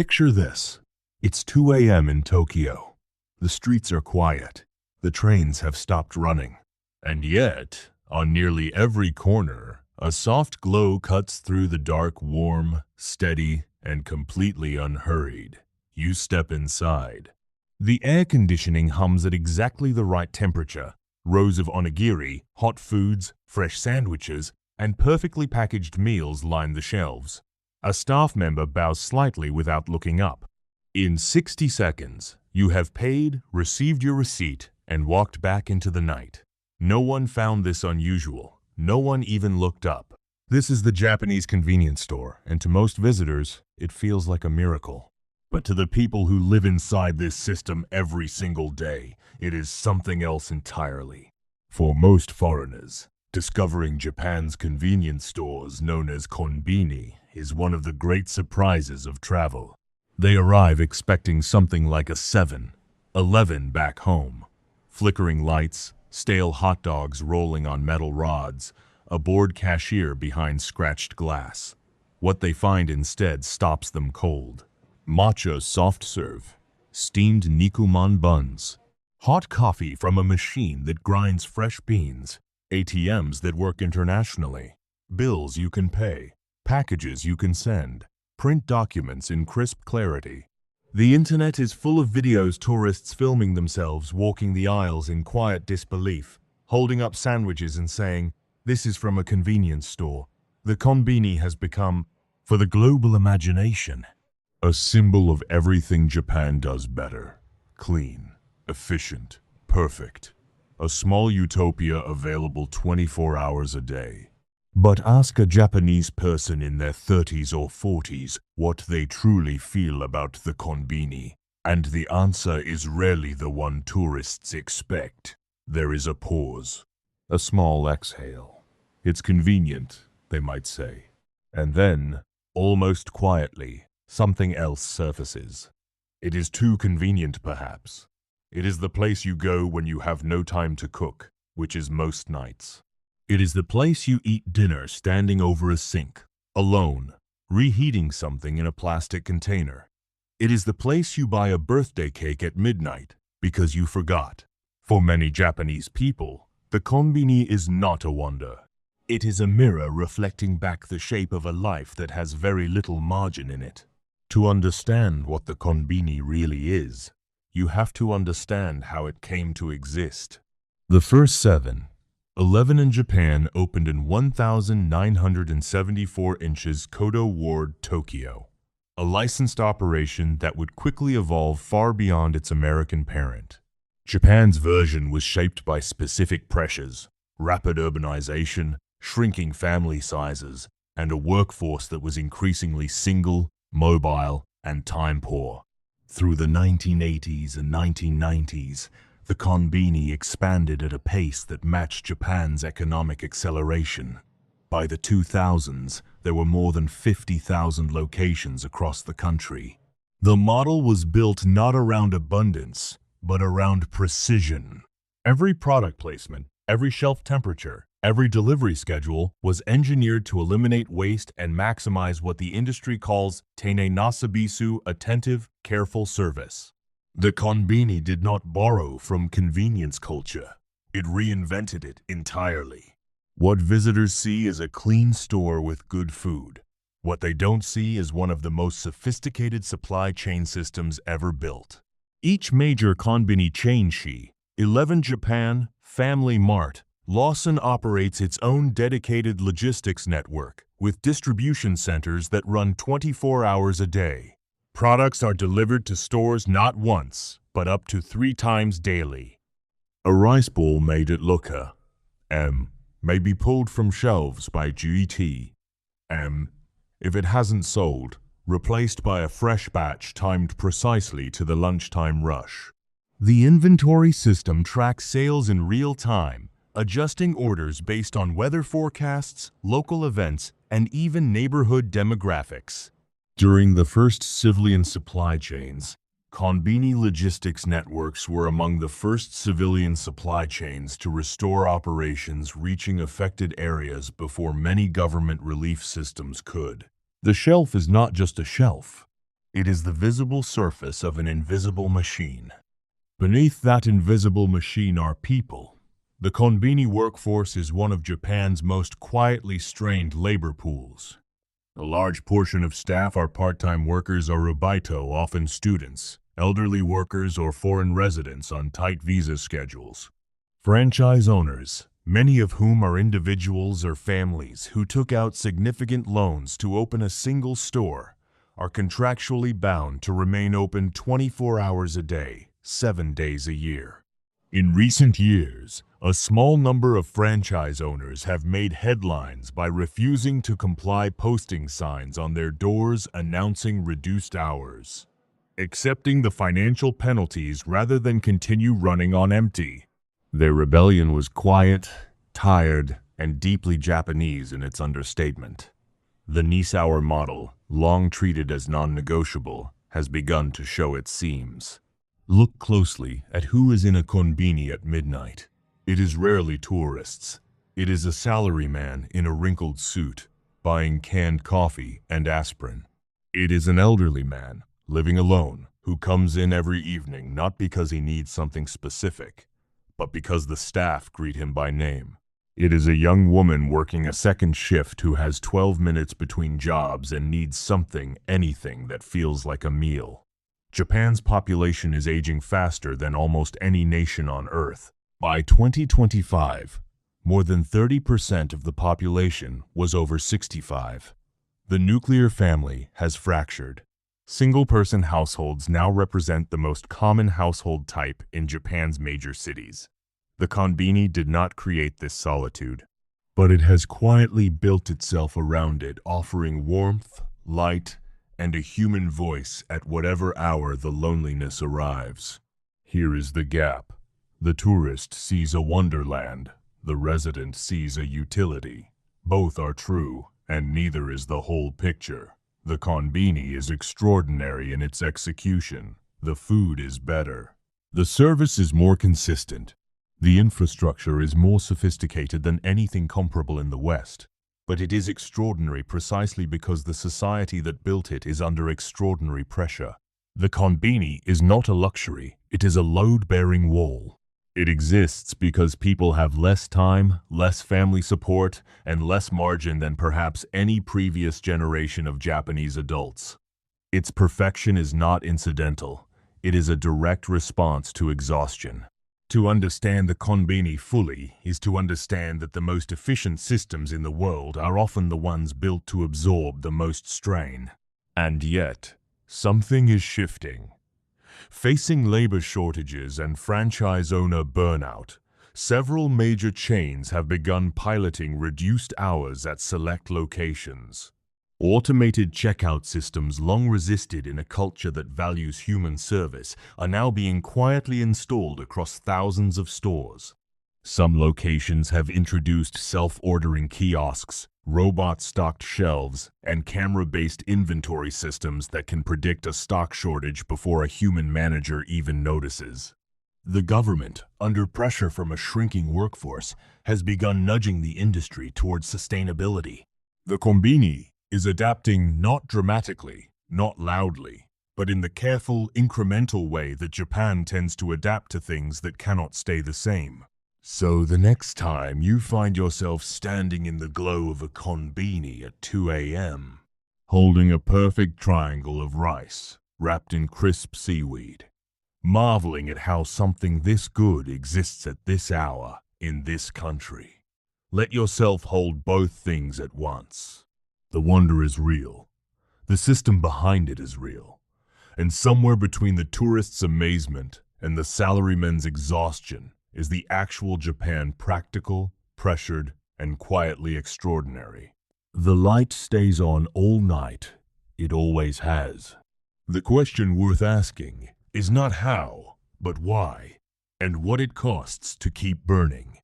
Picture this. It's 2 a.m. in Tokyo. The streets are quiet. The trains have stopped running. And yet, on nearly every corner, a soft glow cuts through the dark, warm, steady, and completely unhurried. You step inside. The air conditioning hums at exactly the right temperature. Rows of onigiri, hot foods, fresh sandwiches, and perfectly packaged meals line the shelves. A staff member bows slightly without looking up. In 60 seconds, you have paid, received your receipt, and walked back into the night. No one found this unusual. No one even looked up. This is the Japanese convenience store, and to most visitors, it feels like a miracle. But to the people who live inside this system every single day, it is something else entirely. For most foreigners, discovering Japan's convenience stores known as Konbini is one of the great surprises of travel. They arrive expecting something like a 7-Eleven back home. Flickering lights, stale hot dogs rolling on metal rods, a bored cashier behind scratched glass. What they find instead stops them cold. Matcha soft serve, steamed nikuman buns, hot coffee from a machine that grinds fresh beans, ATMs that work internationally, bills you can pay, packages you can send, print documents in crisp clarity. The internet is full of videos tourists filming themselves walking the aisles in quiet disbelief, holding up sandwiches and saying, "This is from a convenience store." The konbini has become, for the global imagination, a symbol of everything Japan does better. Clean, efficient, perfect. A small utopia available 24 hours a day. But ask a Japanese person in their 30s or 40s what they truly feel about the konbini, and the answer is rarely the one tourists expect. There is a pause, a small exhale. It's convenient, they might say. And then, almost quietly, something else surfaces. It is too convenient, perhaps. It is the place you go when you have no time to cook, which is most nights. It is the place you eat dinner standing over a sink, alone, reheating something in a plastic container. It is the place you buy a birthday cake at midnight because you forgot. For many Japanese people, the konbini is not a wonder. It is a mirror reflecting back the shape of a life that has very little margin in it. To understand what the konbini really is, you have to understand how it came to exist. The first 7-Eleven in Japan opened in 1,974 inches Kodo Ward, Tokyo, a licensed operation that would quickly evolve far beyond its American parent. Japan's version was shaped by specific pressures, rapid urbanization, shrinking family sizes, and a workforce that was increasingly single, mobile, and time-poor. Through the 1980s and 1990s, the konbini expanded at a pace that matched Japan's economic acceleration. By the 2000s, there were more than 50,000 locations across the country. The model was built not around abundance, but around precision. Every product placement, every shelf temperature, every delivery schedule was engineered to eliminate waste and maximize what the industry calls teine nasabisu, attentive, careful service. The konbini did not borrow from convenience culture. It reinvented it entirely. What visitors see is a clean store with good food. What they don't see is one of the most sophisticated supply chain systems ever built. Each major konbini chain, 11 Japan, Family Mart, Lawson operates its own dedicated logistics network with distribution centers that run 24 hours a day. Products are delivered to stores not once, but up to 3 times daily. A rice ball made at Loka may be pulled from shelves by GT. If it hasn't sold, replaced by a fresh batch timed precisely to the lunchtime rush. The inventory system tracks sales in real time, adjusting orders based on weather forecasts, local events, and even neighborhood demographics. During the first civilian supply chains, konbini logistics networks were among the first civilian supply chains to restore operations reaching affected areas before many government relief systems could. The shelf is not just a shelf. It is the visible surface of an invisible machine. Beneath that invisible machine are people. The Konbini workforce is one of Japan's most quietly strained labor pools. A large portion of staff are part-time workers or rubaito, often students, elderly workers, or foreign residents on tight visa schedules. Franchise owners, many of whom are individuals or families who took out significant loans to open a single store, are contractually bound to remain open 24 hours a day, 7 days a year. In recent years, a small number of franchise owners have made headlines by refusing to comply posting signs on their doors announcing reduced hours, accepting the financial penalties rather than continue running on empty. Their rebellion was quiet, tired, and deeply Japanese in its understatement. The niche-hour model, long treated as non-negotiable, has begun to show its seams. Look closely at who is in a konbini at midnight. It is rarely tourists. It is a salaryman in a wrinkled suit, buying canned coffee and aspirin. It is an elderly man, living alone, who comes in every evening not because he needs something specific, but because the staff greet him by name. It is a young woman working a second shift who has 12 minutes between jobs and needs something, anything that feels like a meal. Japan's population is aging faster than almost any nation on Earth. By 2025, more than 30% of the population was over 65. The nuclear family has fractured. Single-person households now represent the most common household type in Japan's major cities. The konbini did not create this solitude, but it has quietly built itself around it, offering warmth, light, and a human voice at whatever hour the loneliness arrives. Here is the gap. The tourist sees a wonderland. The resident sees a utility. Both are true, and neither is the whole picture. The konbini is extraordinary in its execution. The food is better. The service is more consistent. The infrastructure is more sophisticated than anything comparable in the West. But it is extraordinary precisely because the society that built it is under extraordinary pressure. The konbini is not a luxury, it is a load-bearing wall. It exists because people have less time, less family support, and less margin than perhaps any previous generation of Japanese adults. Its perfection is not incidental, it is a direct response to exhaustion. To understand the konbini fully is to understand that the most efficient systems in the world are often the ones built to absorb the most strain. And yet, something is shifting. Facing labor shortages and franchise owner burnout, several major chains have begun piloting reduced hours at select locations. Automated checkout systems, long resisted in a culture that values human service, are now being quietly installed across thousands of stores. Some locations have introduced self-ordering kiosks, robot-stocked shelves, and camera-based inventory systems that can predict a stock shortage before a human manager even notices. The government, under pressure from a shrinking workforce, has begun nudging the industry towards sustainability. The konbini is adapting not dramatically, not loudly, but in the careful, incremental way that Japan tends to adapt to things that cannot stay the same. So the next time you find yourself standing in the glow of a konbini at 2 a.m., holding a perfect triangle of rice wrapped in crisp seaweed, marveling at how something this good exists at this hour in this country, let yourself hold both things at once. The wonder is real. The system behind it is real. And somewhere between the tourist's amazement and the salaryman's exhaustion is the actual Japan, practical, pressured, and quietly extraordinary. The light stays on all night. It always has. The question worth asking is not how, but why, and what it costs to keep burning.